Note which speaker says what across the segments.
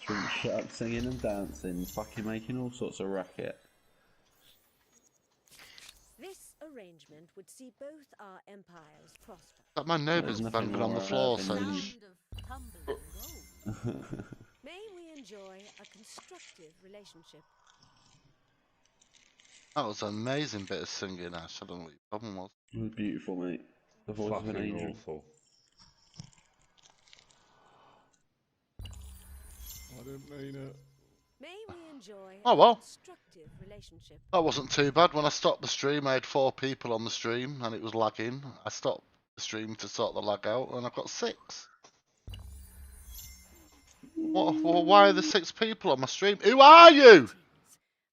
Speaker 1: Shouldn't shut up singing and dancing, fucking making all sorts of racket.
Speaker 2: This arrangement would see both our empires prosper.
Speaker 3: That my neighbour's
Speaker 1: There's nothing
Speaker 3: banging on the
Speaker 1: more
Speaker 3: floor,
Speaker 1: than
Speaker 3: Sage.
Speaker 2: May we enjoy a constructive relationship.
Speaker 3: That was an amazing bit of singing, Ash. I don't know what your problem was.
Speaker 1: It was beautiful, mate. The voice of an
Speaker 4: Fucking
Speaker 1: angel.
Speaker 4: awful. I didn't mean it.
Speaker 2: May we enjoy
Speaker 3: Oh, well.
Speaker 2: a constructive relationship.
Speaker 3: That wasn't too bad. When I stopped the stream, I had 4 people on the stream and it was lagging. I stopped the stream to sort the lag out and I've got 6. Well, why are there 6 people on my stream? Who are you?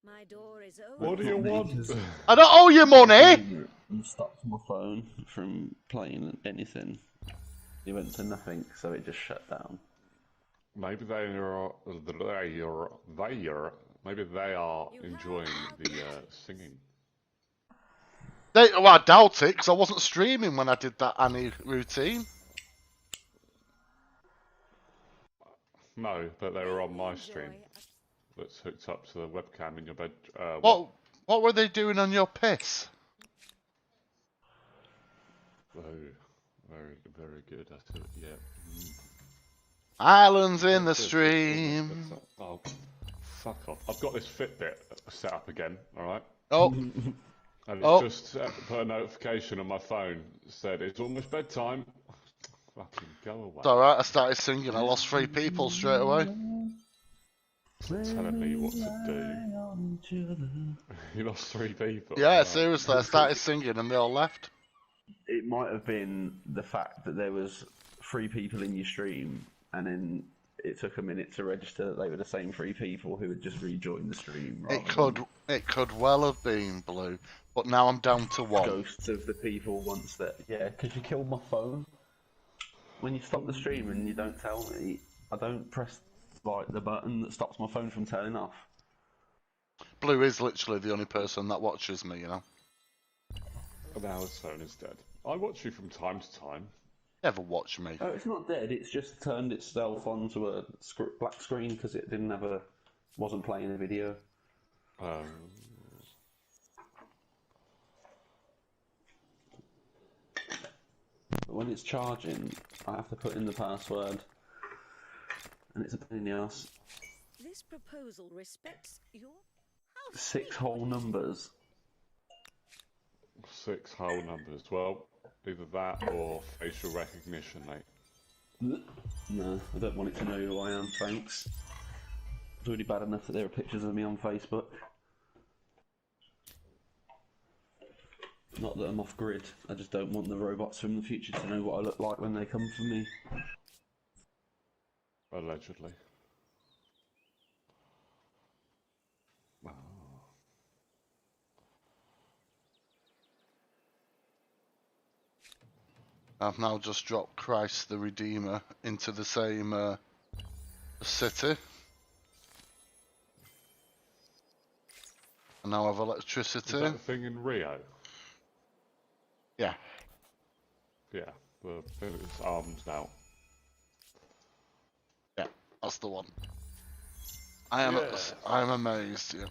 Speaker 2: My door is open.
Speaker 4: What do you want?
Speaker 3: I don't owe you money!
Speaker 1: And stopped my phone from playing anything. It went to nothing, so it just shut down.
Speaker 4: Maybe maybe they are enjoying the singing.
Speaker 3: Well, I doubt it, because I wasn't streaming when I did that Annie routine.
Speaker 4: No, but they were on my stream. That's hooked up to the webcam in your bed.
Speaker 3: What were they doing on your piss?
Speaker 4: Oh, very good at it. Yeah.
Speaker 3: Islands in the stream.
Speaker 4: Oh, fuck off! I've got this Fitbit set up again. All right.
Speaker 3: Oh.
Speaker 4: And it's just put a notification on my phone. Said it's almost bedtime. Fucking go away.
Speaker 3: It's alright, I started singing. I lost 3 people straight away.
Speaker 4: Telling me what to do. You lost 3 people.
Speaker 3: Yeah, seriously, I started singing and they all left.
Speaker 1: It might have been the fact that there was 3 people in your stream, and then it took a minute to register that they were the same 3 people who had just rejoined the stream.
Speaker 3: It could well have been, Blue, but now I'm down to 1.
Speaker 1: Ghosts of the people once that. Yeah, because you killed my phone. When you stop the stream and you don't tell me, I don't press like the button that stops my phone from turning off.
Speaker 3: Blue is literally the only person that watches me, you know.
Speaker 4: Now his phone is dead. I watch you from time to time.
Speaker 3: Never watch me.
Speaker 1: Oh, it's not dead. It's just turned itself onto a black screen because it didn't have wasn't playing a video. But when it's charging, I have to put in the password, and it's a pain in the ass.
Speaker 2: This proposal respects your house.
Speaker 1: 6 whole numbers.
Speaker 4: 6 whole numbers. Well, either that or facial recognition, mate.
Speaker 1: No, I don't want it to know who I am, thanks. It's already bad enough that there are pictures of me on Facebook. Not that I'm off grid, I just don't want the robots from the future to know what I look like when they come for me.
Speaker 4: Allegedly. Oh.
Speaker 3: I've now just dropped Christ the Redeemer into the same city. And now I have electricity.
Speaker 4: Is that the thing in Rio?
Speaker 3: Yeah.
Speaker 4: Yeah, the thing that's arms now.
Speaker 3: Yeah, that's the one. I am amazed, yeah.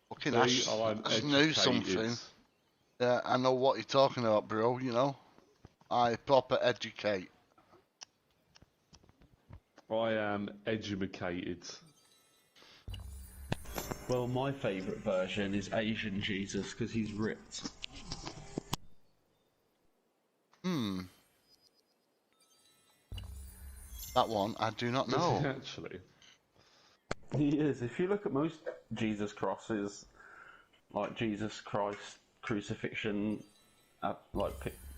Speaker 3: Fucking Ash, I just knew something. Yeah, I know what you're talking about, bro, you know. I proper educate.
Speaker 4: I am educated.
Speaker 1: Well, my favourite version is Asian Jesus because he's ripped.
Speaker 3: That one, I do not know.
Speaker 4: Actually.
Speaker 1: He is. If you look at most Jesus crosses, like Jesus Christ crucifixion,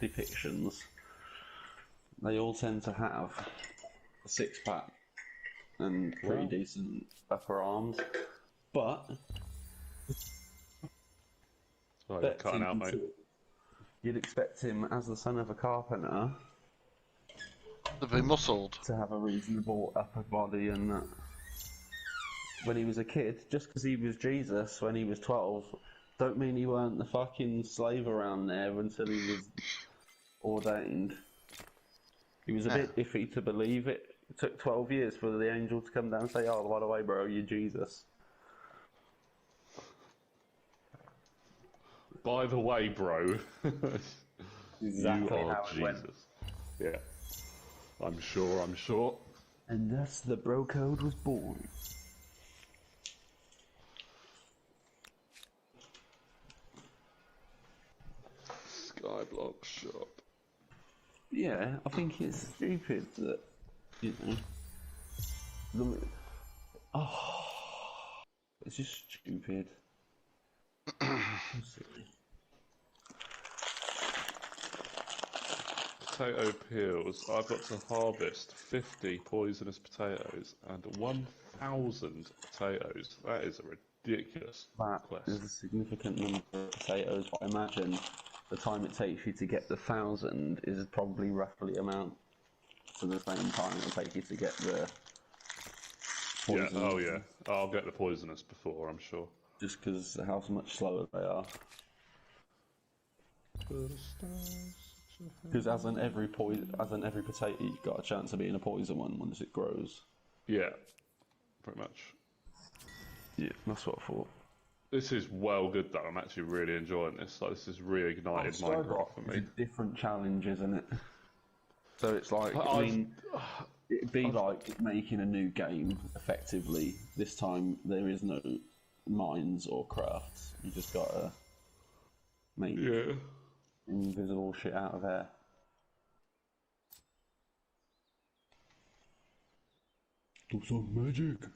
Speaker 1: depictions, they all tend to have a 6-pack and pretty decent upper arms. But
Speaker 4: Sorry, cutting out, mate.
Speaker 1: You'd expect him, as the son of a carpenter,
Speaker 3: To be muscled.
Speaker 1: to have a reasonable upper body, and that. When he was a kid, just because he was Jesus when he was 12, don't mean he weren't the fucking slave around there until he was ordained. He was a bit iffy to believe it. It took 12 years for the angel to come down and say, "Oh, by the way, bro, you're Jesus."
Speaker 4: By the way, bro,
Speaker 1: Exactly
Speaker 4: you are
Speaker 1: how it went.
Speaker 4: Jesus. Yeah, I'm sure.
Speaker 1: And thus the bro code was born.
Speaker 4: Skyblock shop.
Speaker 1: Yeah, I think it's stupid that, you know, it's just stupid.
Speaker 4: Potato peels. I've got to harvest 50 poisonous potatoes and 1,000 potatoes. That is a ridiculous
Speaker 1: That
Speaker 4: quest.
Speaker 1: is a significant number of potatoes, but I imagine the time it takes you to get the 1,000 is probably roughly amount to the same time it'll take you to get the poisonous.
Speaker 4: Yeah, oh yeah. I'll get the poisonous before, I'm sure.
Speaker 1: Just because how much slower they are. Because as in every potato, you've got a chance of being a poison one once it grows.
Speaker 4: Yeah, pretty much.
Speaker 1: Yeah, that's what I thought.
Speaker 4: This is well good though. I'm actually really enjoying this. Like, this has reignited Minecraft for me.
Speaker 1: It's a different challenge, isn't it? So it's like, it'd be like making a new game, effectively. This time, there is no mines or crafts. You just gotta make invisible shit out of air. Do some magic.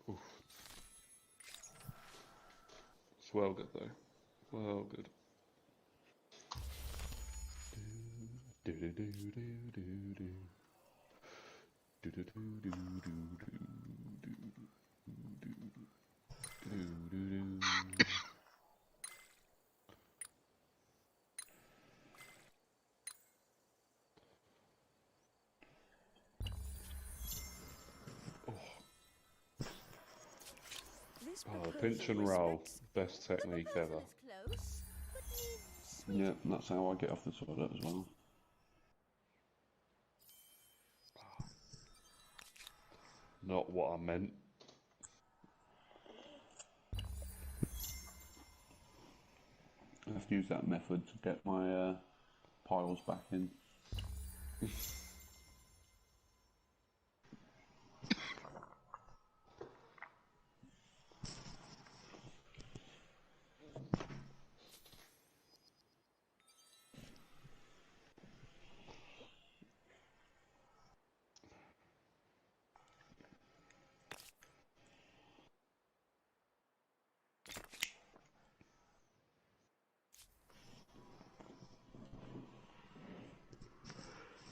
Speaker 4: Oof. It's well good though. Well good. Do do do do do do. Do do do do do do do do do. Oh, pinch and roll, best technique ever.
Speaker 1: Yeah, that's how I get off the toilet as well.
Speaker 4: Not what I meant.
Speaker 1: I have to use that method to get my piles back in.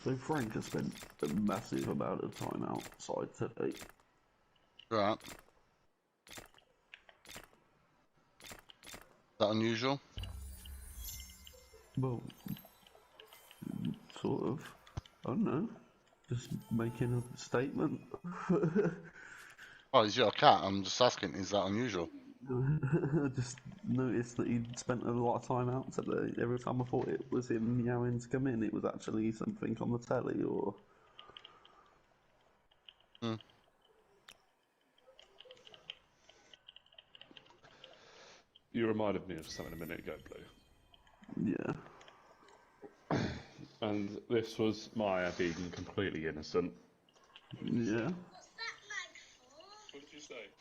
Speaker 1: So Frank has spent a massive amount of time outside today.
Speaker 3: Right. Is that unusual?
Speaker 1: Well, sort of. I don't know. Just making a statement.
Speaker 3: Oh, is your cat? I'm just asking, is that unusual?
Speaker 1: I just noticed that he'd spent a lot of time out today. Every time I thought it was him meowing to come in, it was actually something on the telly or...
Speaker 4: You reminded me of something a minute ago, Blue.
Speaker 1: Yeah.
Speaker 4: And this was Maya being completely innocent.
Speaker 1: Yeah.
Speaker 5: What's that like for?
Speaker 4: What did you say?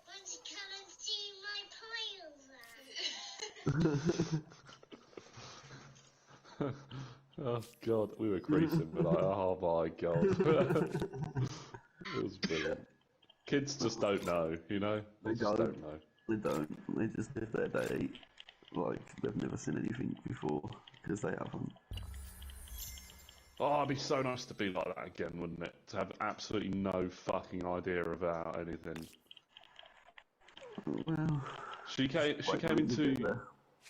Speaker 5: Want to come and see my piles then?
Speaker 4: Oh god, we were creasing, but like, oh my god. It was brilliant. Kids just don't know, you know? They just don't know.
Speaker 1: They don't. They just live their day like they've never seen anything before, because they haven't.
Speaker 4: Oh, it'd be so nice to be like that again, wouldn't it? To have absolutely no fucking idea about anything.
Speaker 1: Well...
Speaker 4: She came into...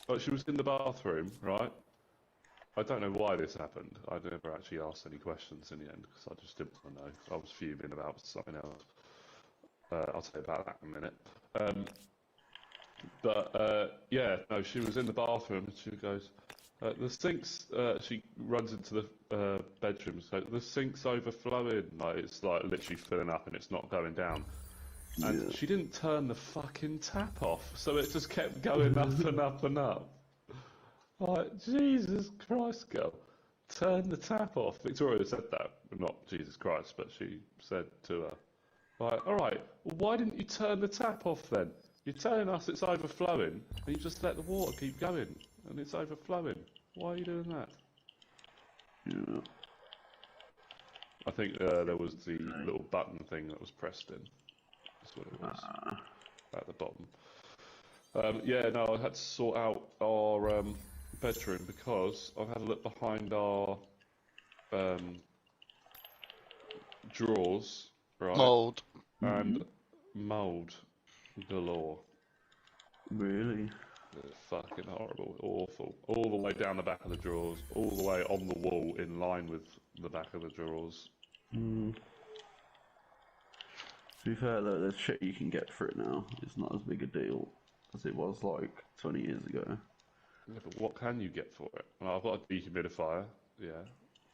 Speaker 4: Like, she was in the bathroom, right? I don't know why this happened. I never actually asked any questions in the end, because I just didn't want to know. I was fuming about something else. I'll tell you about that in a minute. Yeah, no, she was in the bathroom and she goes, The sink's she runs into the bedroom, so the sink's overflowing. Like it's like literally filling up and it's not going down. And she didn't turn the fucking tap off, so it just kept going up and up and up. Like, Jesus Christ, girl. Turn the tap off. Victoria said that. Not Jesus Christ, but she said to her, like, alright, well, why didn't you turn the tap off then? You're telling us it's overflowing, and you just let the water keep going, and it's overflowing. Why are you doing that?
Speaker 1: Yeah.
Speaker 4: I think there was the little button thing that was pressed in. That's what it was. At the bottom. Yeah, no, I had to sort out our bedroom because I've had a look behind our drawers, right?
Speaker 3: Mold.
Speaker 4: And mould galore.
Speaker 1: Really?
Speaker 4: It's fucking horrible, awful. All the way down the back of the drawers, all the way on the wall in line with the back of the drawers.
Speaker 1: To be fair though, there's shit you can get for it now. It's not as big a deal as it was like 20 years ago.
Speaker 4: Yeah, but what can you get for it? Well, I've got a dehumidifier, yeah,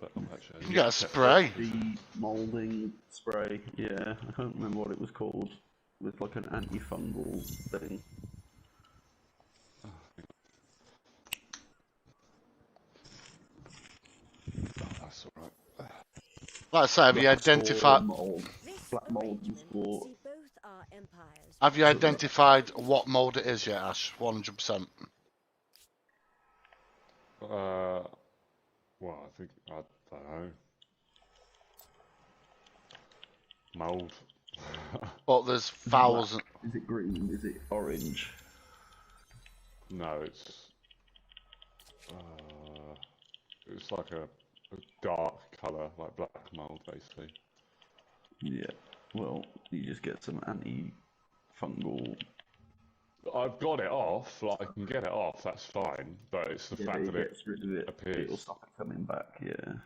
Speaker 4: but I'm actually...
Speaker 3: You got a spray.
Speaker 1: The moulding spray, yeah. I can't remember what it was called. With like an antifungal thing.
Speaker 4: Oh, that's alright.
Speaker 3: Like I say, have you identified?
Speaker 1: Black mold and sport.
Speaker 3: Have you identified what mold it is yet, Ash? 100%.
Speaker 4: Well, I think, I don't know. Mould.
Speaker 3: But there's thousands.
Speaker 1: Is it green? Is it orange?
Speaker 4: No, it's like a dark colour, like black mould, basically.
Speaker 1: Yeah. Well, you just get some anti-fungal.
Speaker 4: I've got it off. Like I can get it off. That's fine. But it's the fact that it
Speaker 1: rid of it,
Speaker 4: appears.
Speaker 1: it'll stop it coming back. Yeah.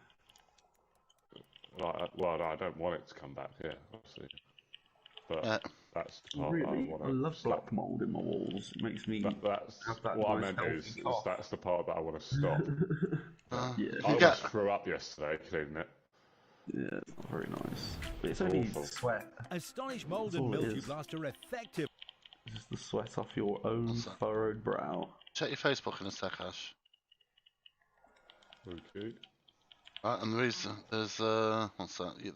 Speaker 4: Like, well, I don't want it to come back. Yeah, obviously. But that's the part
Speaker 1: Really,
Speaker 4: I
Speaker 1: love black mold in my walls. It makes me.
Speaker 4: That's
Speaker 1: have that
Speaker 4: what
Speaker 1: nice
Speaker 4: I meant is
Speaker 1: cough.
Speaker 4: that's the part that I want to stop.
Speaker 1: Yeah.
Speaker 4: I almost threw up yesterday cleaning it.
Speaker 1: Yeah, it's not very nice. But it's only sweat.
Speaker 6: Astonish mold and mildew blast are effective.
Speaker 1: It's just the sweat off your own furrowed brow.
Speaker 3: Check your Facebook in a sec, Ash.
Speaker 4: Okay.
Speaker 3: Right, and the reason there's what's that?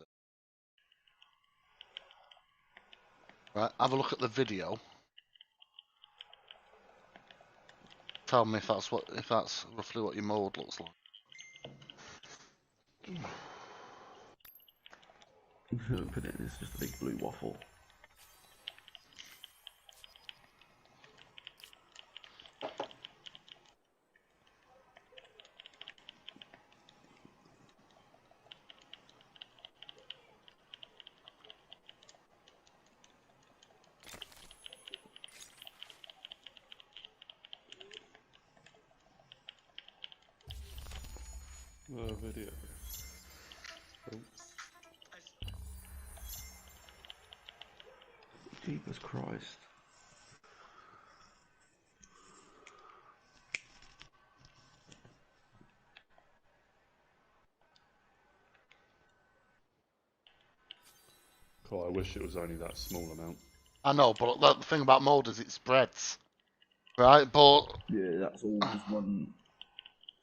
Speaker 3: Right, have a look at the video. Tell me if that's roughly what your mold looks like.
Speaker 1: Put it in, it's just a big blue waffle.
Speaker 4: Video. Oh.
Speaker 1: Jesus Christ.
Speaker 4: God, I wish it was only that small amount.
Speaker 3: I know, but the thing about mold is it spreads, right? But
Speaker 1: yeah, that's all just one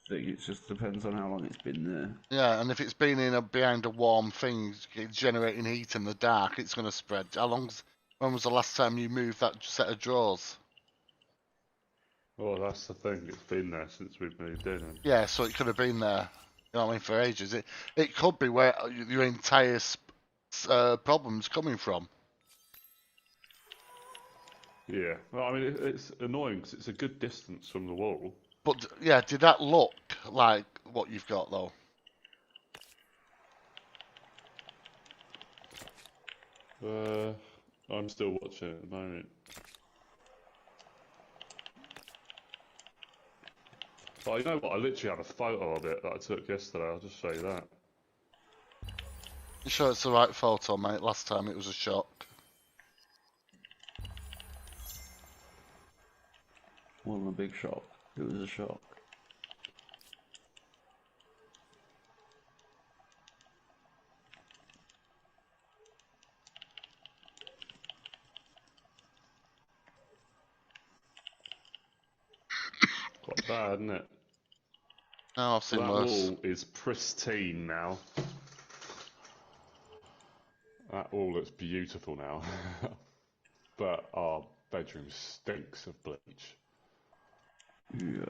Speaker 1: thing. It just depends on how long it's been there.
Speaker 3: Yeah, and if it's been behind a warm thing, generating heat in the dark, it's going to spread. When was the last time you moved that set of drawers?
Speaker 4: Well, that's the thing. It's been there since we've moved in.
Speaker 3: Yeah, so it could have been there. You know what I mean, for ages. It could be where your entire problem's coming from.
Speaker 4: Yeah, well, I mean, it's annoying because it's a good distance from the wall.
Speaker 3: But yeah, did that look like what you've got though?
Speaker 4: I'm still watching it at the moment. But you know what? I literally have a photo of it that I took yesterday. I'll just show you that.
Speaker 3: You sure it's the right photo, mate? Last time it was a shock.
Speaker 1: Wasn't a big shock. It was a shock.
Speaker 4: bad, isn't it?
Speaker 3: No, I've seen
Speaker 4: that
Speaker 3: worse.
Speaker 4: wall is pristine now. That wall looks beautiful now. But our bedroom stinks of bleach.
Speaker 1: Yeah.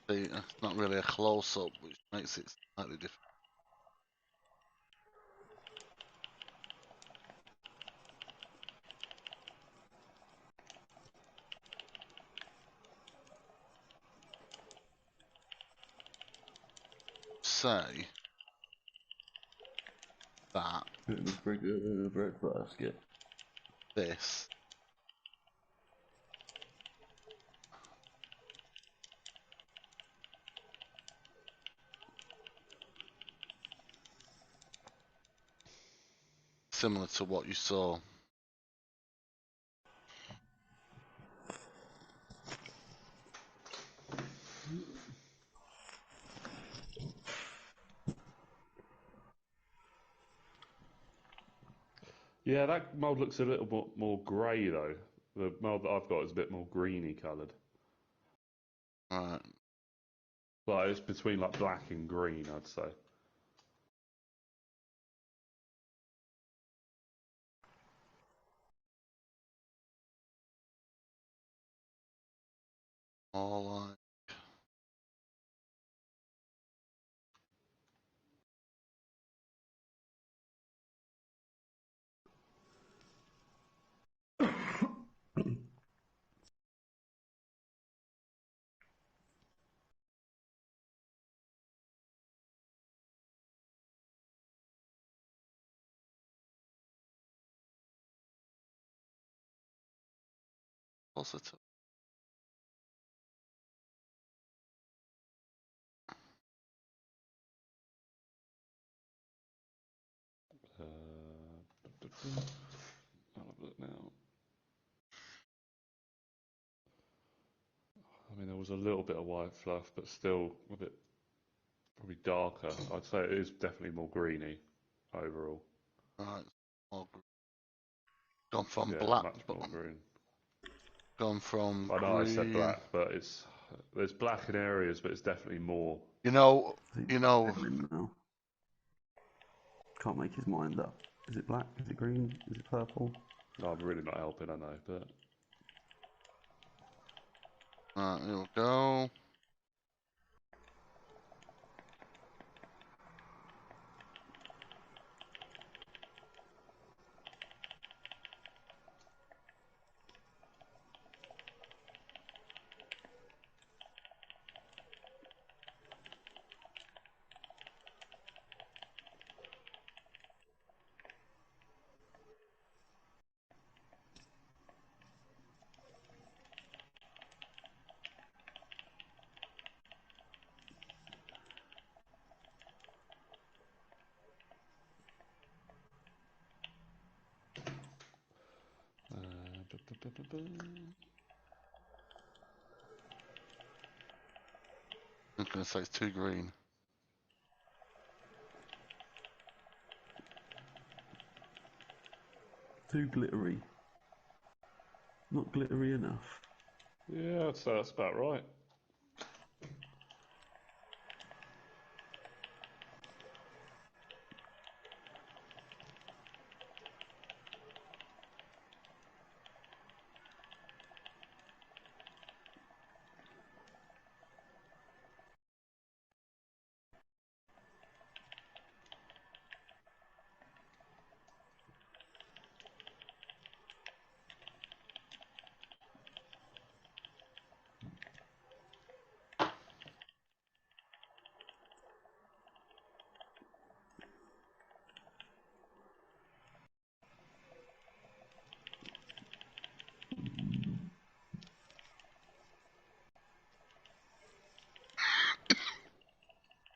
Speaker 3: See, it's not really a close-up, which makes it slightly different. Say that
Speaker 1: Breadbasket.
Speaker 3: this similar to what you saw.
Speaker 4: Yeah, that mould looks a little bit more grey though. The mould that I've got is a bit more greeny coloured.
Speaker 3: Right.
Speaker 4: Like it's between like black and green, I'd say.
Speaker 3: All right. Positive.
Speaker 4: I'll have a look now. I mean, there was a little bit of white fluff, but still a bit probably darker. I'd say it is definitely more greeny overall.
Speaker 3: Right. More gone from
Speaker 4: Yeah,
Speaker 3: black.
Speaker 4: much more green.
Speaker 3: Gone from
Speaker 4: I know I said
Speaker 3: green.
Speaker 4: black, but there's black in areas, but it's definitely more.
Speaker 3: You know.
Speaker 1: Can't make his mind up. Is it black? Is it green? Is it purple?
Speaker 4: No, I'm really not helping, I know, but.
Speaker 3: Right, here we go. I'm going to say it's too green.
Speaker 1: Too glittery. Not glittery enough.
Speaker 4: Yeah, I'd say that's about right.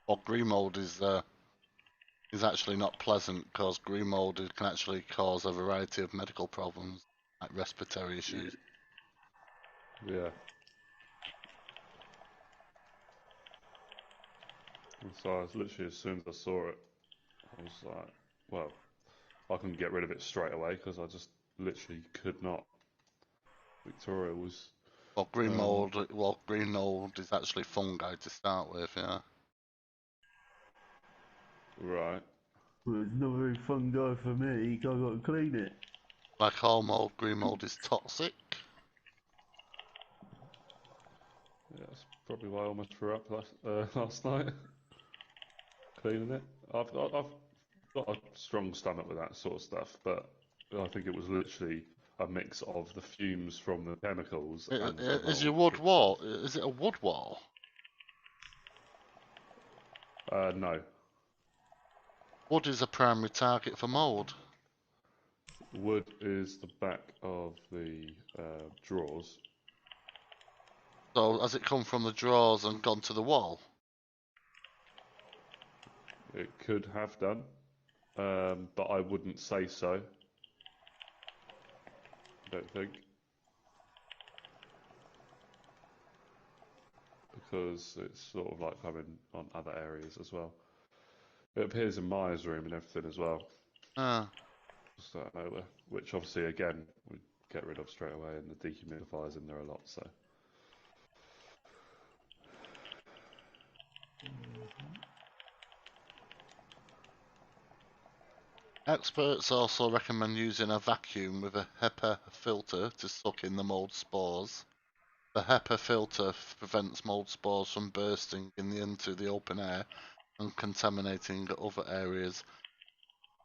Speaker 3: Or green mold is there. is actually not pleasant because green mold can actually cause a variety of medical problems, like respiratory issues.
Speaker 4: Yeah. And so I was literally, as soon as I saw it, I was like, well, I couldn't get rid of it straight away because I just literally could not. Victoria was.
Speaker 3: Well, green mold is actually fungi to start with, yeah.
Speaker 4: Right.
Speaker 1: Well, it's not very fungi for me. I got to clean it.
Speaker 3: Like all mold, green mold is toxic.
Speaker 4: Yeah, that's probably why I almost threw up last night. Cleaning it. I've got a strong stomach with that sort of stuff, but I think it was literally a mix of the fumes from the chemicals.
Speaker 3: Is your wood wall? Is it a wood wall?
Speaker 4: No.
Speaker 3: Wood is a primary target for mold.
Speaker 4: Wood is the back of the drawers.
Speaker 3: So has it come from the drawers and gone to the wall?
Speaker 4: It could have done, but I wouldn't say so. I don't think. Because it's sort of like coming on other areas as well. It appears in Maya's room and everything as well. Just out of nowhere. Which obviously, again, we get rid of straight away, and the dehumidifier's in there a lot, so.
Speaker 3: Experts also recommend using a vacuum with a HEPA filter to suck in the mold spores. The HEPA filter prevents mold spores from bursting into the open air and contaminating other areas.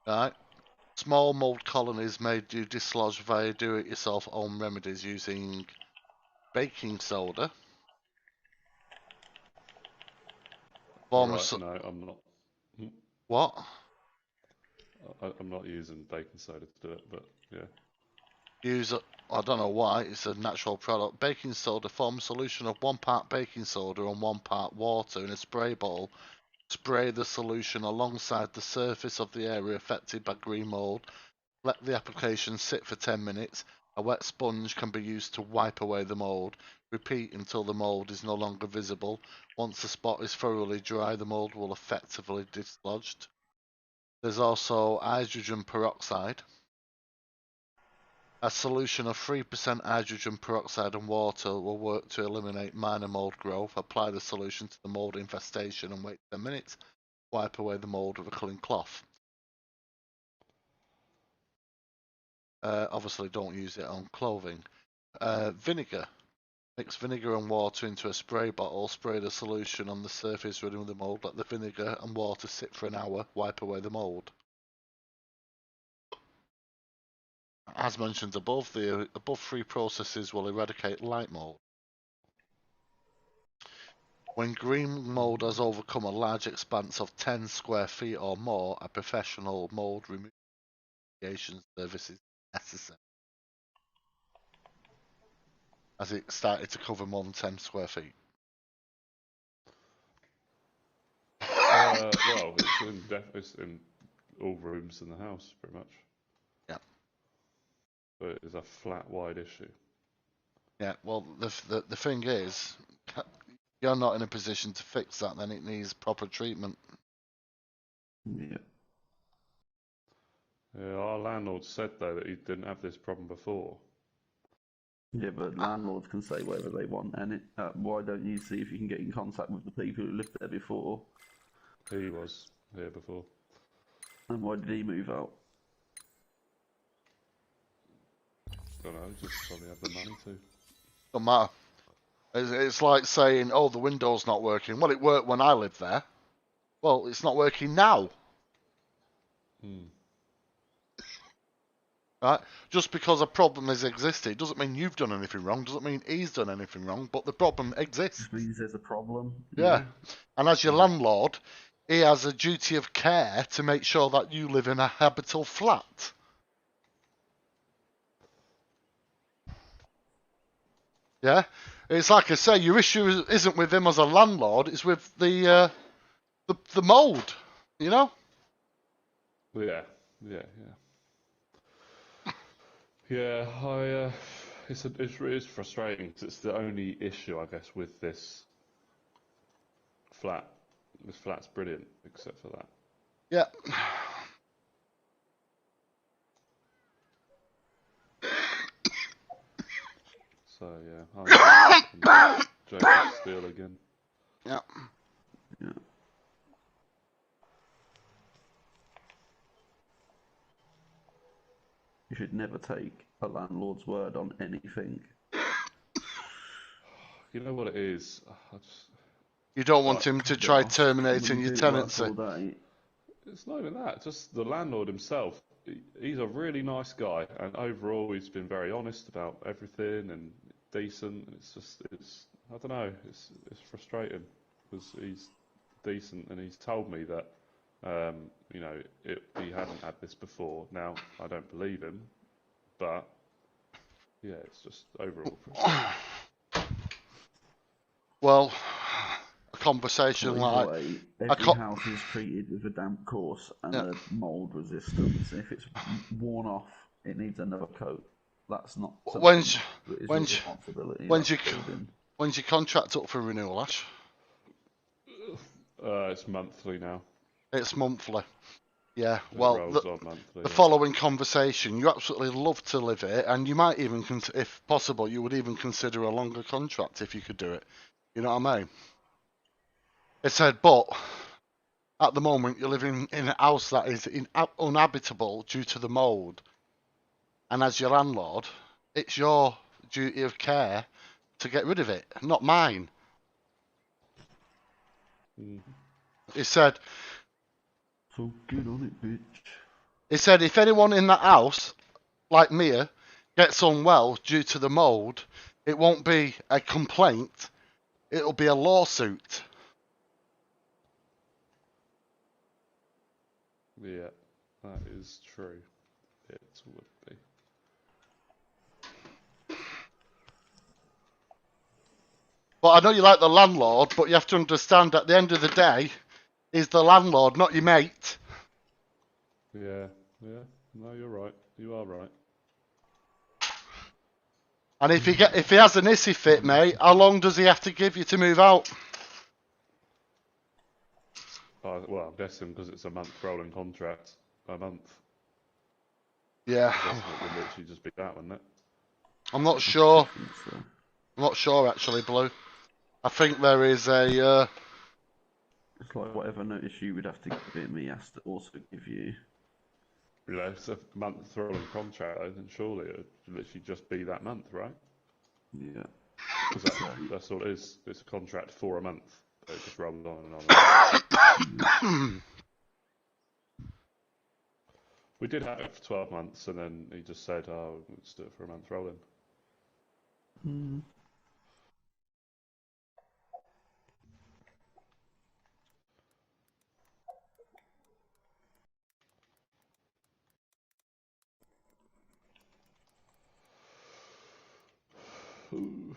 Speaker 3: Right. Small mold colonies may be dislodged via do-it-yourself home remedies using baking soda.
Speaker 4: Right, no, I'm not.
Speaker 3: What?
Speaker 4: I'm not using baking soda to do it, but yeah.
Speaker 3: I don't know why, it's a natural product. Baking soda, form a solution of 1 part baking soda and 1 part water in a spray bottle. Spray the solution alongside the surface of the area affected by green mold. Let the application sit for 10 minutes. A wet sponge can be used to wipe away the mold. Repeat until the mold is no longer visible. Once the spot is thoroughly dry, the mold will effectively dislodged. There's also hydrogen peroxide. A solution of 3% hydrogen peroxide and water will work to eliminate minor mold growth. Apply the solution to the mold infestation and wait 10 minutes. Wipe away the mold with a clean cloth. Obviously don't use it on clothing. Vinegar. Mix vinegar and water into a spray bottle. Spray the solution on the surface running with the mold. Let the vinegar and water sit for an hour. Wipe away the mold. As mentioned above, the above 3 processes will eradicate light mold. When green mold has overcome a large expanse of 10 square feet or more, a professional mold remediation service is necessary. As it started to cover more than 10 square feet.
Speaker 4: Well, it's in all rooms in the house, pretty much.
Speaker 3: Yeah.
Speaker 4: But it is a flat, wide issue.
Speaker 3: Yeah, well, the thing is, you're not in a position to fix that, then it needs proper treatment.
Speaker 1: Yeah.
Speaker 4: Yeah, our landlord said, though, that he didn't have this problem before.
Speaker 1: Yeah, but landlords can say whatever they want, and why don't you see if you can get in contact with the people who lived there before?
Speaker 4: He was here before.
Speaker 1: And why did he move out?
Speaker 4: Don't know, just probably have the money to.
Speaker 3: Don't matter. It's like saying, oh, the window's not working. Well, it worked when I lived there. Well, it's not working now. Right? Just because a problem has existed doesn't mean you've done anything wrong, doesn't mean he's done anything wrong, but the problem exists.
Speaker 1: Just means there's a problem.
Speaker 3: Yeah. And as your landlord, he has a duty of care to make sure that you live in a habitable flat. Yeah? It's like I say, your issue isn't with him as a landlord, it's with the mold, you know?
Speaker 4: Yeah, yeah, yeah. It's frustrating 'cause it's the only issue, I guess, with this flat. This flat's brilliant, except for that.
Speaker 3: Yeah.
Speaker 4: So yeah, Jacob Steele again.
Speaker 3: Yeah.
Speaker 1: Yeah. You should never take a landlord's word on anything.
Speaker 4: You know what it is?
Speaker 3: You don't want
Speaker 4: Like,
Speaker 3: him to try
Speaker 1: Gosh,
Speaker 3: terminating
Speaker 1: when
Speaker 3: your
Speaker 1: you do work
Speaker 3: tenancy.
Speaker 1: all day,
Speaker 4: it's not even that. Just the landlord himself. He's a really nice guy, and overall, he's been very honest about everything and decent. It's I don't know. It's frustrating because he's decent, and he's told me that, you know, he hadn't had this before. Now, I don't believe him, but yeah, it's just overall frustrating.
Speaker 3: Well, a conversation
Speaker 1: well,
Speaker 3: like
Speaker 1: either way,
Speaker 3: a
Speaker 1: every
Speaker 3: co-
Speaker 1: house is treated with a damp course and
Speaker 3: Yeah.
Speaker 1: a mould resistance. If it's worn off, it needs another coat. That's not something
Speaker 3: When's-
Speaker 1: that is
Speaker 3: when's-
Speaker 1: your responsibility.
Speaker 3: when's
Speaker 1: that's
Speaker 3: your-
Speaker 1: building.
Speaker 3: when's your contract up for renewal, Ash?
Speaker 4: It's monthly now.
Speaker 3: It's monthly. Yeah.
Speaker 4: It
Speaker 3: Well,
Speaker 4: rolls on monthly.
Speaker 3: the
Speaker 4: Yeah.
Speaker 3: following conversation, you absolutely love to live it, and you might even, if possible, you would even consider a longer contract if you could do it. You know what I mean? It said, but at the moment you're living in a house that is uninhabitable due to the mould, and as your landlord, it's your duty of care to get rid of it, not mine. He said,
Speaker 1: So get on it, bitch.
Speaker 3: He said if anyone in that house, like Mia, gets unwell due to the mould, it won't be a complaint, it'll be a lawsuit.
Speaker 4: Yeah, that is true. It would be.
Speaker 3: But I know you like the landlord, but you have to understand at the end of the day, he's the landlord, not your mate.
Speaker 4: Yeah, yeah. No, you're right. You are right.
Speaker 3: And if he has an issy fit, mate, how long does he have to give you to move out?
Speaker 4: Well, I'm guessing because it's a month rolling contract, a month.
Speaker 3: Yeah,
Speaker 4: I guess it would literally just be that, wouldn't it?
Speaker 3: I'm not sure.
Speaker 1: I think so.
Speaker 3: I'm not sure actually, Blue. I think there is a.
Speaker 1: It's like whatever notice you would have to give him, he has to also give you.
Speaker 4: You know, it's a month rolling contract, then surely it would literally just be that month, right?
Speaker 1: Yeah.
Speaker 4: Because that's all it is. It's a contract for a month. It just rolls on and on. And on. We did have it for 12 months, and then he just said, "Oh, let's do it for a month rolling."
Speaker 1: Mm.
Speaker 4: Ooh.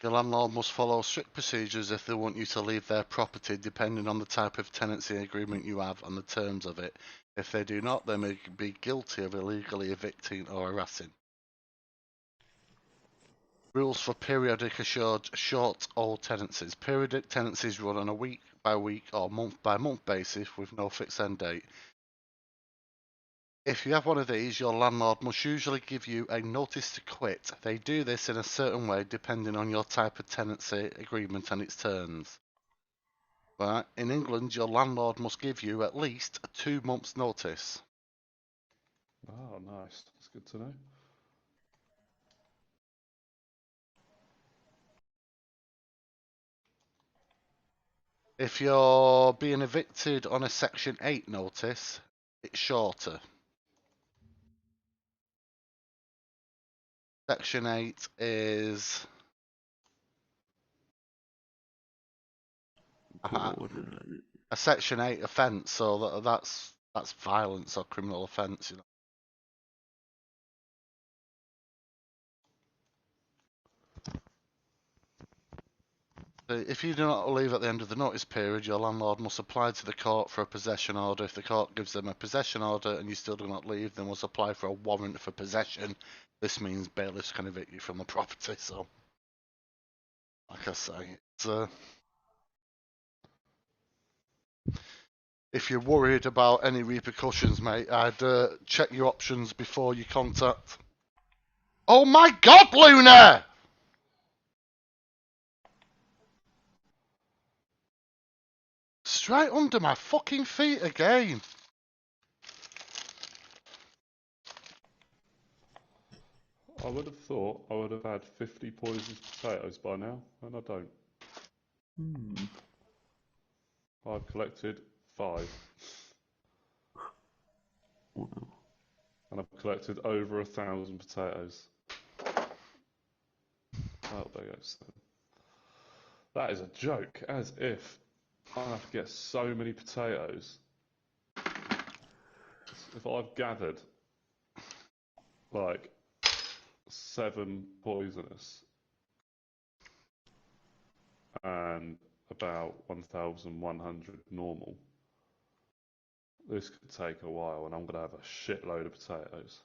Speaker 3: The landlord must follow strict procedures if they want you to leave their property, depending on the type of tenancy agreement you have and the terms of it. If they do not, they may be guilty of illegally evicting or harassing. Rules for periodic assured short-hold tenancies. Periodic tenancies run on a week-by-week or month-by-month basis with no fixed end date. If you have one of these, your landlord must usually give you a notice to quit. They do this in a certain way depending on your type of tenancy agreement and its terms. Right? In England, your landlord must give you at least 2 months' notice.
Speaker 4: Oh, nice. That's good to know.
Speaker 3: If you're being evicted on a Section 8 notice, it's shorter. Section 8 is a Section 8 offence, so that's violence or criminal offence, you know. If you do not leave at the end of the notice period, your landlord must apply to the court for a possession order. If the court gives them a possession order and you still do not leave, they must apply for a warrant for possession. This means bailiffs can evict you from the property. So, like I say, it's if you're worried about any repercussions, mate, I'd check your options before you contact. Oh my God, Luna! Straight under my fucking feet again.
Speaker 4: I would have thought I would have had 50 poisonous potatoes by now, and I don't. I've collected 5.
Speaker 1: Wow.
Speaker 4: And I've collected over 1,000 potatoes. Oh, there goes. That is a joke, as if I have to get so many potatoes. If I've gathered like 7 poisonous and about 1,100 normal, this could take a while, and I'm gonna have a shitload of potatoes.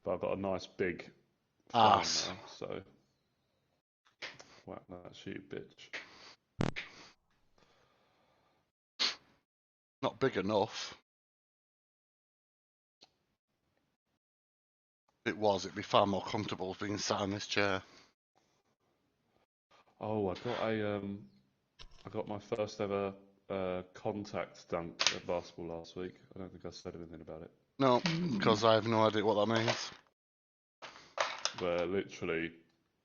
Speaker 4: But I've got a nice big farm now, so whack that shit, bitch.
Speaker 3: Not big enough. It'd be far more comfortable being sat in this chair.
Speaker 4: Oh, I got my first ever contact dunk at basketball last week. I don't think I said anything about it.
Speaker 3: No, because I have no idea what that means.
Speaker 4: Where literally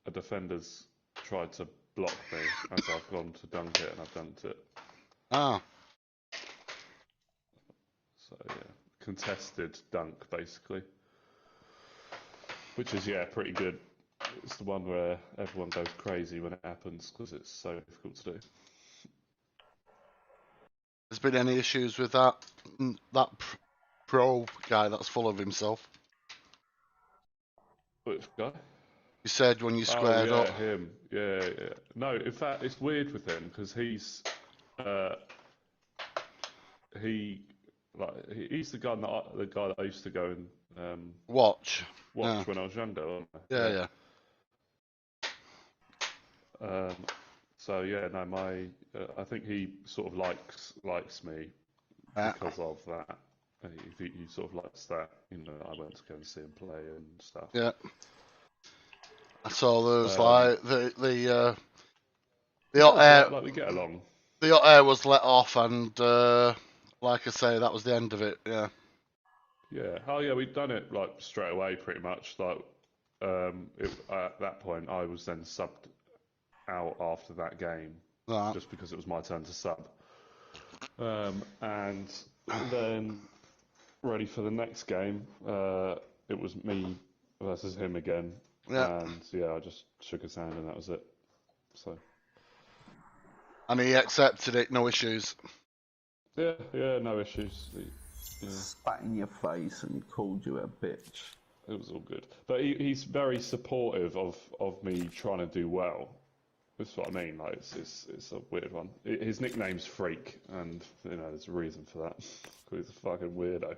Speaker 4: a defender's tried to block me as I've gone to dunk it, and I've dunked it.
Speaker 3: Ah.
Speaker 4: So yeah, contested dunk basically, which is pretty good. It's the one where everyone goes crazy when it happens because it's so difficult to do.
Speaker 3: There's been any issues with that pro guy that's full of himself?
Speaker 4: Which guy?
Speaker 3: You said when you squared up.
Speaker 4: Him. Yeah. No, in fact, it's weird with him because he's the guy that I used to go and
Speaker 3: watch
Speaker 4: when I was younger. Wasn't I?
Speaker 3: Yeah.
Speaker 4: So yeah, no, I think he sort of likes me because of that. He sort of likes that, you know. I went to go and see him play and stuff.
Speaker 3: Yeah. So there's like the hot air.
Speaker 4: Like we get along.
Speaker 3: The hot air was let off, and like I say, that was the end of it. Yeah.
Speaker 4: Yeah. Oh yeah, we'd done it like straight away, pretty much. Like at that point, I was then subbed out after that game, just because it was my turn to sub, and then ready for the next game. It was me versus him again.
Speaker 3: Yeah.
Speaker 4: And yeah, I just shook his hand and that was it. So.
Speaker 3: And he accepted it, no issues.
Speaker 4: Yeah, no issues.
Speaker 1: Spat in your face and called you a bitch.
Speaker 4: It was all good. But he's very supportive of me trying to do well. That's what I mean. Like it's a weird one. His nickname's Freak, and you know there's a reason for that. Because he's a fucking weirdo.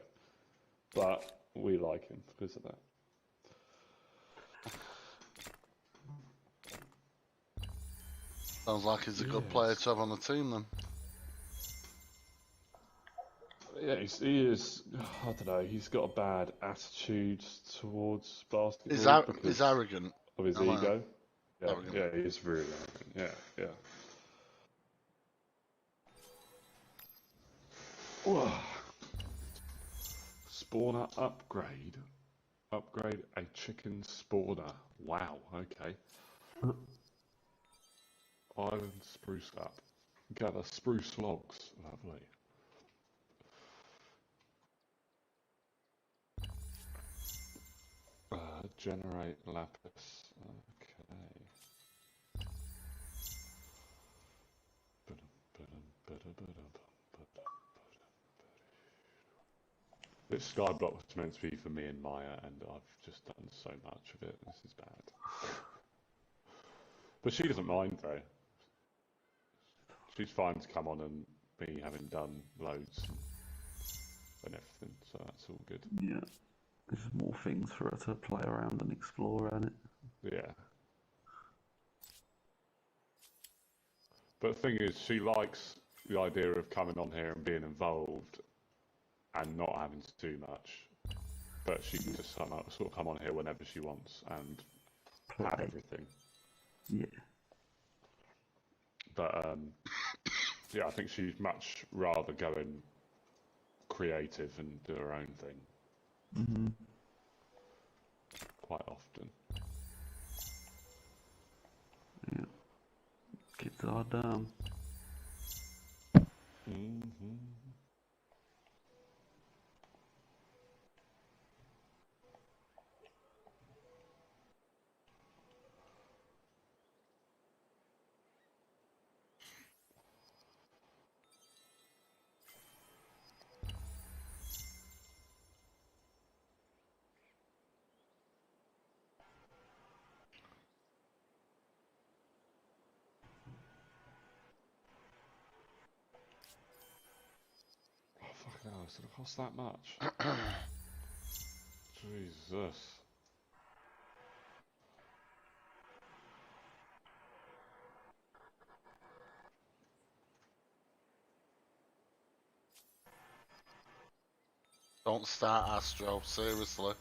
Speaker 4: But we like him because of that.
Speaker 3: Sounds like he's a good player to have on the team then.
Speaker 4: Yeah, he is. I don't know. He's got a bad attitude towards basketball.
Speaker 3: He's arrogant.
Speaker 4: Of his ego. Yeah, he is really arrogant. Yeah. Whoa. Spawner upgrade. Upgrade a chicken spawner. Wow. Okay. Island spruce up. Gather spruce logs. Lovely. Generate lapis. Okay. This Skyblock was meant to be for me and Maya, and I've just done so much of it. This is bad. But she doesn't mind though. She's fine to come on and me having done loads and everything, so that's all good.
Speaker 1: Yeah. There's more things for her to play around and explore around it.
Speaker 4: Yeah. But the thing is, she likes the idea of coming on here and being involved and not having to do much. But she can just sort of come on here whenever she wants and have everything.
Speaker 1: Yeah.
Speaker 4: But yeah, I think she'd much rather go in creative and do her own thing.
Speaker 1: Mm-hmm.
Speaker 4: Quite often.
Speaker 1: Yeah. Kids are dumb.
Speaker 4: Mm-hmm. Fucking hell, it's gonna cost that much? Jesus.
Speaker 3: Don't start Astro, seriously.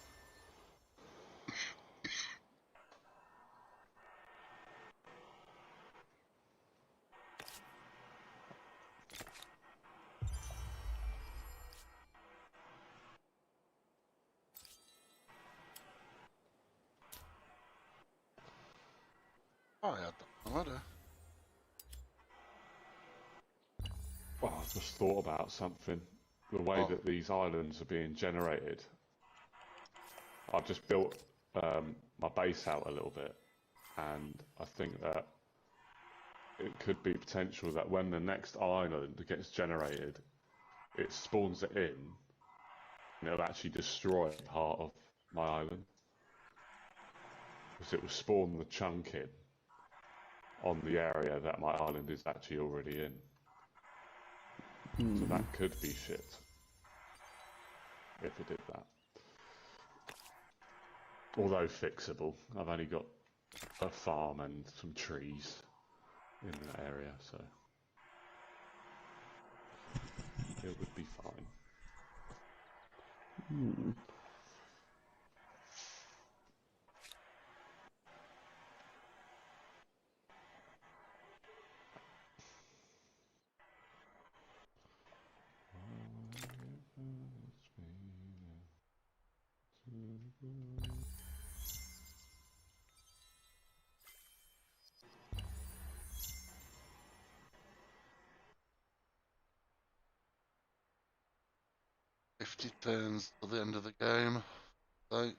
Speaker 3: Oh yeah, already.
Speaker 4: Well, I just thought about something. The way that these islands are being generated. I've just built my base out a little bit, and I think that it could be potential that when the next island gets generated, it spawns it in, and it'll actually destroy part of my island. Because it will spawn the chunk in on the area that my island is actually already in. So that could be shit if it did that. Although fixable. I've only got a farm and some trees in that area, so it would be fine.
Speaker 1: Hmm.
Speaker 3: "50 turns to the end of the game. So,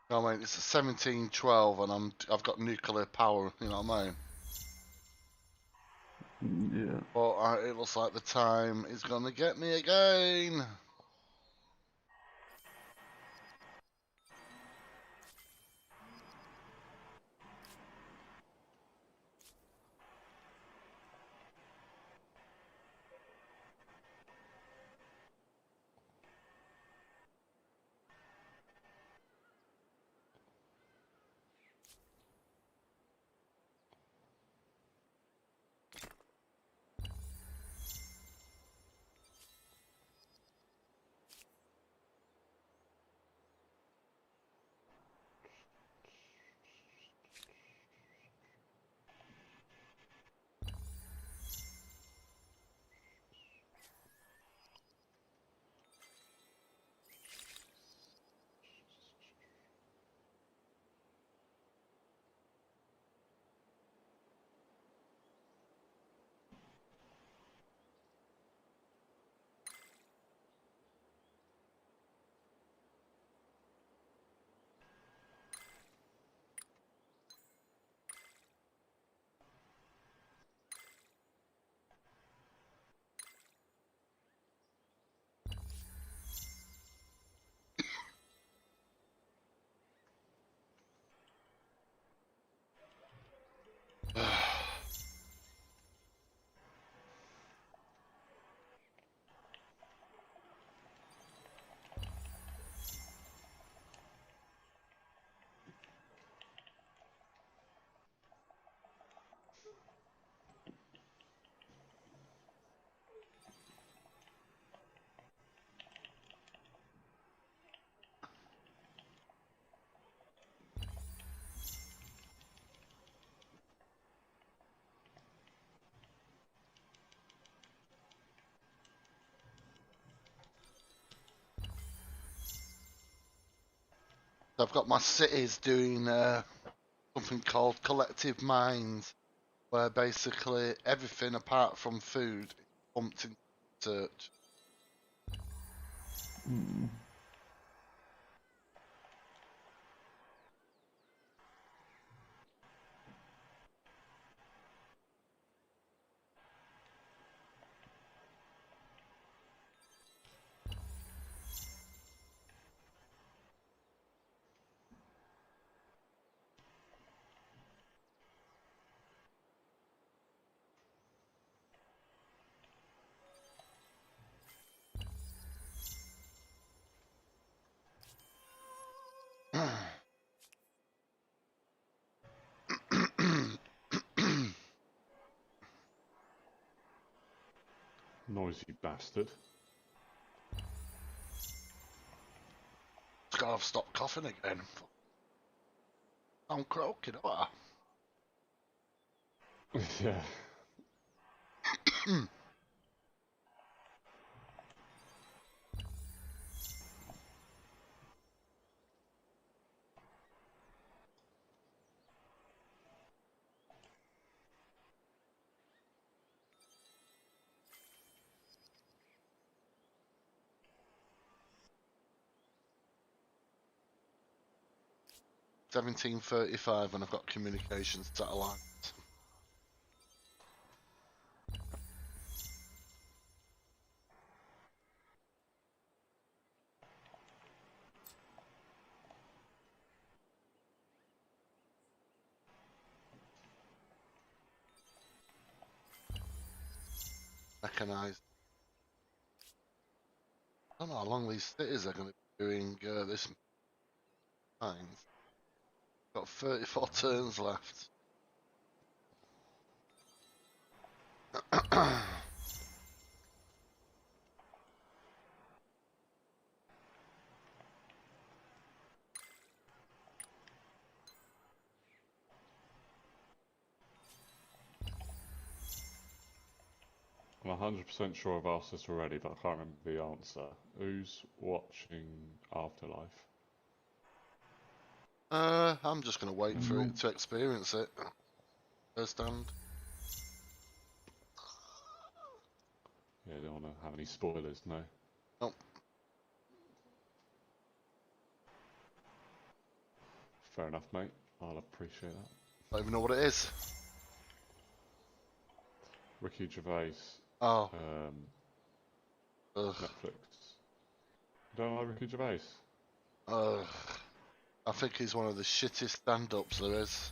Speaker 3: I mean, it's a 17-12 and I've got nuclear power, you know what I mean?
Speaker 1: Yeah.
Speaker 3: But it looks like the time is gonna get me again. I've got my cities doing something called Collective Minds, where basically everything apart from food is pumped into research.
Speaker 4: Noisy bastard.
Speaker 3: Just gotta stop coughing again. I'm croaking, what?
Speaker 4: Yeah.
Speaker 3: $17.35 and I've got communications satellite. Mechanized. I don't know how long these cities are going to be doing this mines. Got 34 turns left.
Speaker 4: I'm 100% sure I've asked this already, but I can't remember the answer. Who's watching Afterlife?
Speaker 3: I'm just going to wait for it to experience it firsthand.
Speaker 4: Yeah, don't want to have any spoilers, no?
Speaker 3: Nope.
Speaker 4: Fair enough, mate. I'll appreciate that.
Speaker 3: Don't even know what it is.
Speaker 4: Ricky Gervais.
Speaker 3: Oh.
Speaker 4: Netflix. Don't like Ricky Gervais?
Speaker 3: I think he's one of the shittest stand-ups there is.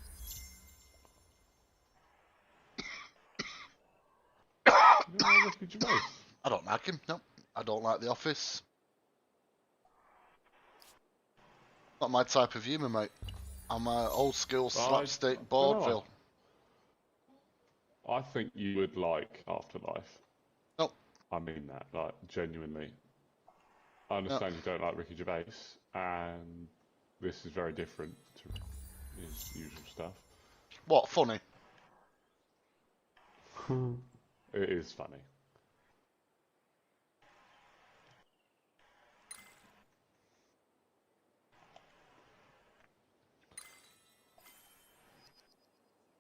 Speaker 4: You don't like Ricky Gervais?
Speaker 3: I don't like him, no. I don't like The Office. Not my type of humour, mate. I'm old school slapstick vaudeville.
Speaker 4: I think you would like Afterlife.
Speaker 3: Nope.
Speaker 4: I mean that, like, genuinely. I understand you don't like Ricky Gervais, and this is very different to his usual stuff.
Speaker 3: What, funny?
Speaker 4: It is funny.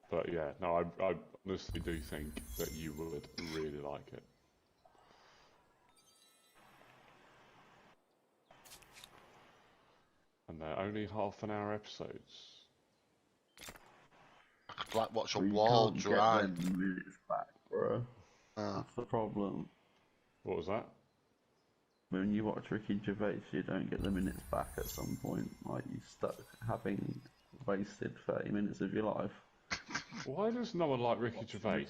Speaker 4: But yeah, no, I honestly do think that you would really like it. And they're only half-an-hour episodes.
Speaker 3: I could like watch a
Speaker 1: You
Speaker 3: wall
Speaker 1: can't
Speaker 3: dry.
Speaker 1: get them minutes back, bro. That's the problem.
Speaker 4: What was that?
Speaker 1: When you watch Ricky Gervais, you don't get the minutes back at some point. Like, you stuck having wasted 30 minutes of your life.
Speaker 4: Why does no one like Ricky Gervais?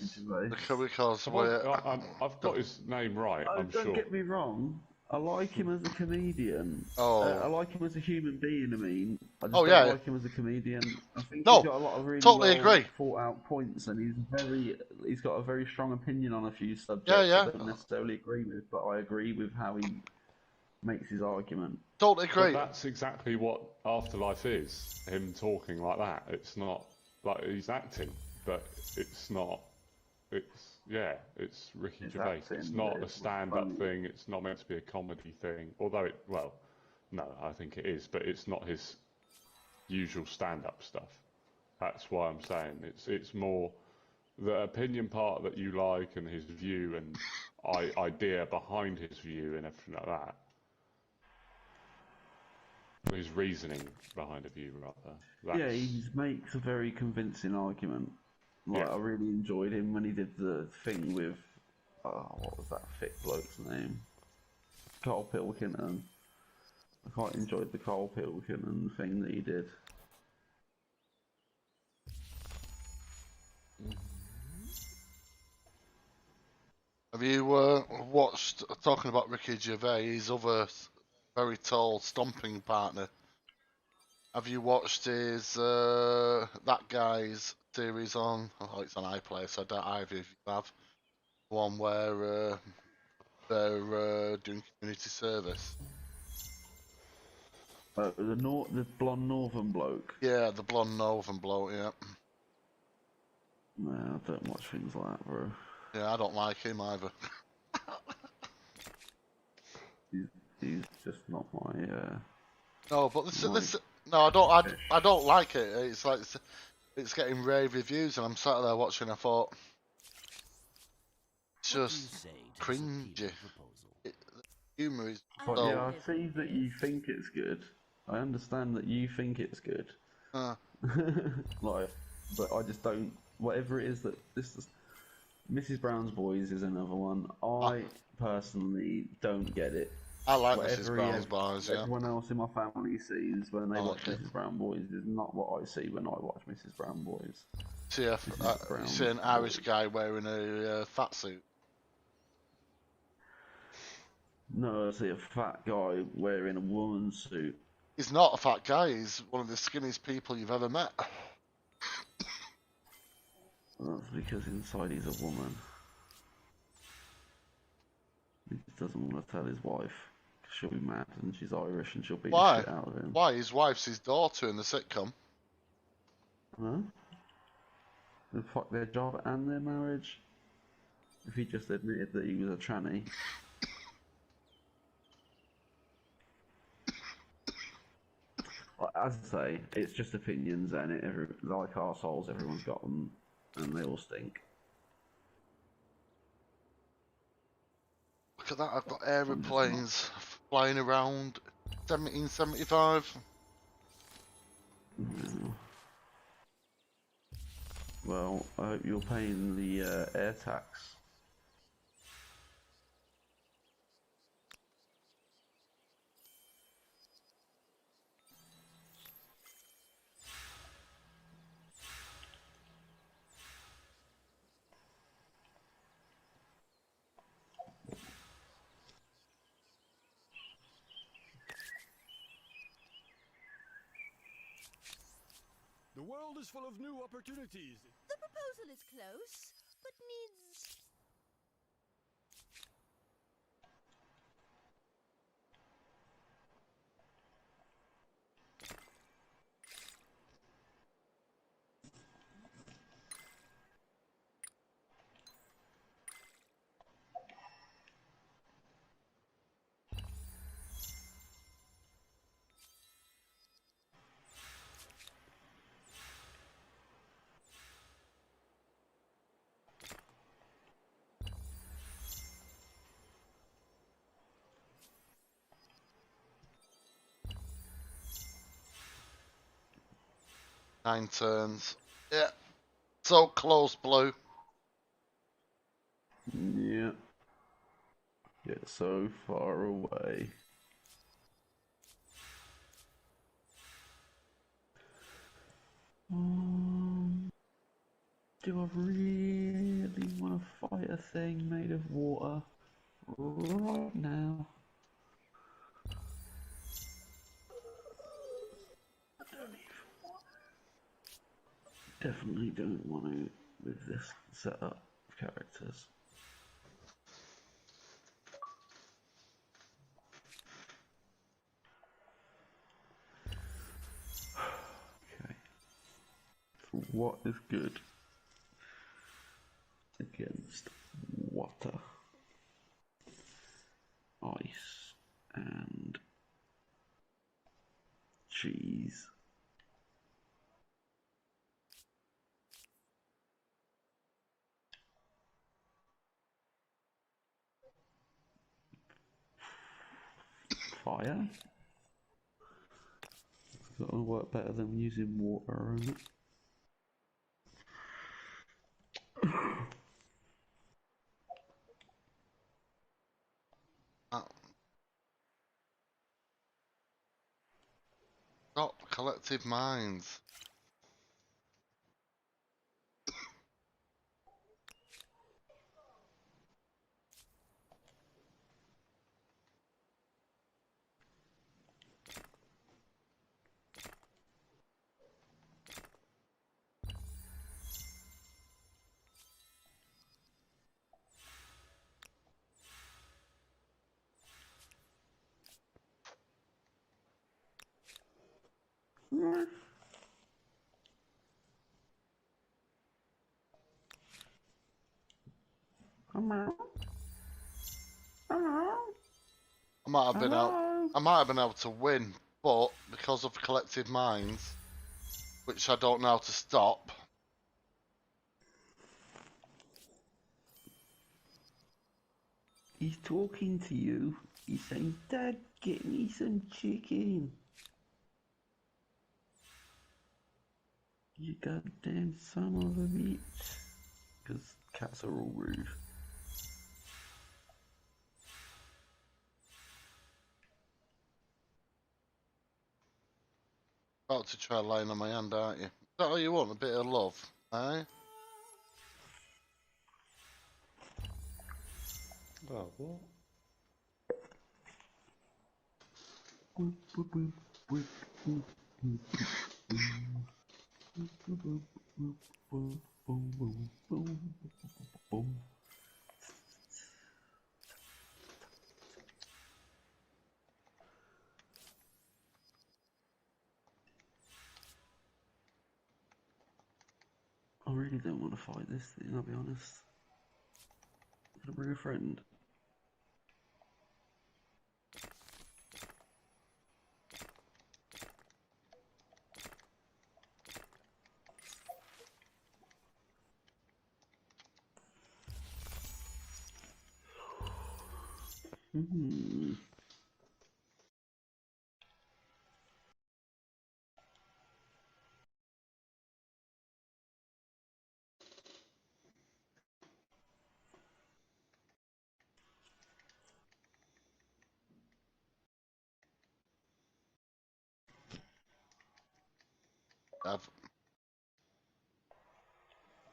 Speaker 3: Because
Speaker 4: I've got his name right, I'm
Speaker 1: don't
Speaker 4: sure.
Speaker 1: get me wrong. I like him as a comedian.
Speaker 3: Oh.
Speaker 1: I like him as a human being, I mean. I just
Speaker 3: Oh,
Speaker 1: don't
Speaker 3: yeah.
Speaker 1: like him as a comedian. I think
Speaker 3: No,
Speaker 1: he's got a lot of really
Speaker 3: totally
Speaker 1: well
Speaker 3: agree.
Speaker 1: thought out points, and he's got a very strong opinion on a few subjects
Speaker 3: Yeah.
Speaker 1: I don't necessarily agree with, but I agree with how he makes his argument.
Speaker 3: Totally
Speaker 4: But
Speaker 3: agree.
Speaker 4: that's exactly what Afterlife is. Him talking like that. It's not like he's acting, but it's not. It's Ricky
Speaker 1: It's
Speaker 4: Gervais.
Speaker 1: acting,
Speaker 4: It's not
Speaker 1: but
Speaker 4: a
Speaker 1: it's
Speaker 4: stand-up
Speaker 1: funny.
Speaker 4: thing. It's not meant to be a comedy thing. Although no, I think it is, but it's not his usual stand-up stuff. That's why I'm saying it's more the opinion part that you like and his view and idea behind his view and everything like that. His reasoning behind a view, rather.
Speaker 1: Yeah, he makes a very convincing argument. Like,
Speaker 4: Yeah.
Speaker 1: I really enjoyed him when he did the thing with, what was that thick bloke's name? Carl Pilkington. I quite enjoyed the Carl Pilkington thing that he did.
Speaker 3: Have you watched, talking about Ricky Gervais, his other very tall stomping partner? Have you watched his that guy's series on? Oh, it's on iPlayer, so I don't either if you have. One where they're doing community service.
Speaker 1: The blonde northern bloke.
Speaker 3: Yeah, the blonde Northern bloke. Yeah.
Speaker 1: No, I don't watch things like that, bro.
Speaker 3: Yeah, I don't like him either.
Speaker 1: He's just not my.
Speaker 3: No, but this,
Speaker 1: Right.
Speaker 3: this no, I don't like it. It's like it's getting rave reviews, and I'm sat there watching. I thought it's just cringy. The humor is
Speaker 1: But
Speaker 3: so.
Speaker 1: yeah, I see that you think it's good. I understand that you think it's good. Like, but I just don't. Whatever it is that this is, Mrs. Brown's Boys is another one. I personally don't get it.
Speaker 3: I like
Speaker 1: Whatever
Speaker 3: Mrs. Brown's Boys. Yeah.
Speaker 1: Everyone else in my family sees when they
Speaker 3: I
Speaker 1: watch
Speaker 3: like it.
Speaker 1: Mrs. Brown Boys is not what I see when I watch Mrs. Brown Boys.
Speaker 3: See, you see an Irish guy wearing a fat suit.
Speaker 1: No, I see a fat guy wearing a woman's suit.
Speaker 3: He's not a fat guy. He's one of the skinniest people you've ever met.
Speaker 1: That's because inside he's a woman. He just doesn't want to tell his wife. 'Cause she'll be mad and she's Irish and she'll beat the shit out of him.
Speaker 3: Why? His wife's his daughter in the sitcom.
Speaker 1: Huh? They fuck their job and their marriage? If he just admitted that he was a tranny. As I say, it's just opinions and like arseholes, everyone's got them and they all stink.
Speaker 3: Look at that, I've got aeroplanes flying around 1775.
Speaker 1: Well, I hope you're paying the air tax.
Speaker 6: The world is full of new opportunities.
Speaker 2: The proposal is close, but needs...
Speaker 3: Nine turns. Yeah. So close, Blue.
Speaker 1: Yeah. Get so far away. Do I really want to fight a thing made of water right now? Definitely don't want to with this setup of characters. Okay. So what is good against water, ice, and cheese? fire. That'll work better than using water on it.
Speaker 3: Stop collective minds.
Speaker 1: Hello?
Speaker 3: I might have been able to win, but because of collective minds, which I don't know how to stop.
Speaker 1: He's talking to you. He's saying, Dad, get me some chicken. You goddamn son of a bitch. Because cats are all rude.
Speaker 3: About to try lying on my hand, aren't you? Is that all you want? A bit of love, eh?
Speaker 4: Oh, what?
Speaker 1: I really don't want to fight this thing, I'll be honest. I'm gonna bring a friend.
Speaker 3: I've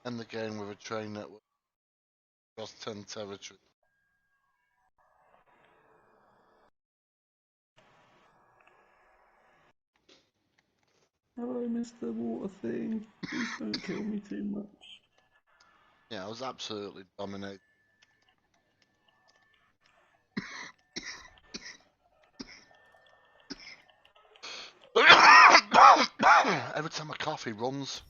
Speaker 3: end the game with a train network across 10 territories.
Speaker 1: Hello, Mr. Water Thing. Please don't kill me too much.
Speaker 3: Yeah, I was absolutely dominated. Every time my coffee runs.